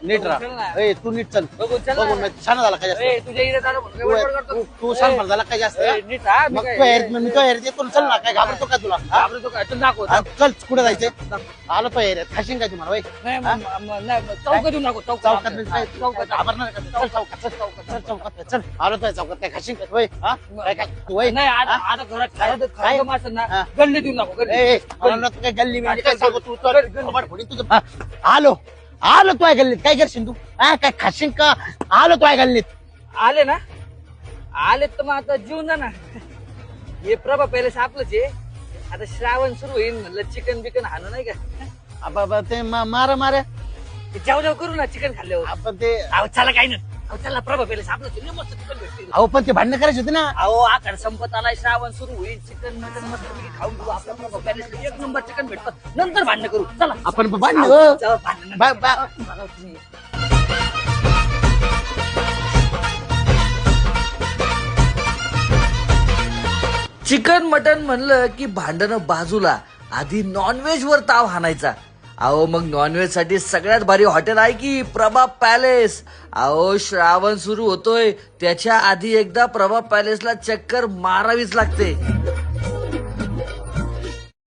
नीट राहा. ए तू नीट चल. बघू चल बघू ना. छान झाला काय ए, जास्त तुझ्या इकडे झालं म्हणून काय बडबड करतो? तू छान झाला काय जास्त ए, नीट राहा. मी मग काय- तू एरियात मी तो एरियात येतो चल ना काय घाबरतो का तुला हा? घाबरतो काय? चल दाखव. हा, चल कुठे जायचंय आलो तो एरियात खाशीन काय तुम्हाला नाही, नाही, चौकात येऊन दाखव. चौकात नाही, काय चौकात. घाबरणार का? चल चौकात चल चौकात चल आलो तो चौकात काय खाशीन काय होय हा? काय काय तू होय नाही आता हा? आता घरात काय? खायचं माणसं ना हा. गल्ली देऊन दाखव ए, गल्ली. ए, मला वाटलं तू काय गल्ली बिल्ली काय चल, सांगू तू तर गल्ली, गल्ली. खबर फोडीन तुझं हा, आलो आलो तू आहे गल्लीत काय करशील तू हा काय खाशीन का आलो तू आहे गल्लीत आले ना आले तर मग आता जीवन जा ना. हे प्रभा पहिले आपलंच आहे. आता श्रावण सुरू होईल म्हणलं चिकन बिकन हाणं नाही का बाबा ते मारा मारा जाऊ जाऊ करू ना चिकन खाल्ल्यावर. आपण ते अहो चला काही नाही. अहो चला प्रभा पहिले आपलंच आहे. मस्त चिकन भेटते. अहो पण ते भांडणं करायचे होते ना अहो आकार संपत आलाय श्रावण सुरू होईल चिकन मटन मस्त खाऊन घेऊ. आपल्या प्रभा पहिले एक नंबर चिकन भेटतं नंतर भांडण करू चला. आपण भांडण अहो, चला, भांडणं. बा- बा- बघा तुम्ही. चिकन मटन म्हणलं की भांडणं बाजूला आधी नॉनव्हेज वर ताव हाणायचा. अहो मग नॉनव्हेज साठी सगळ्यात भारी हॉटेल आहे की प्रभा पॅलेस. अहो श्रावण सुरू होतोय त्याच्या आधी एकदा प्रभा पॅलेसला चक्कर मारावीच लागते.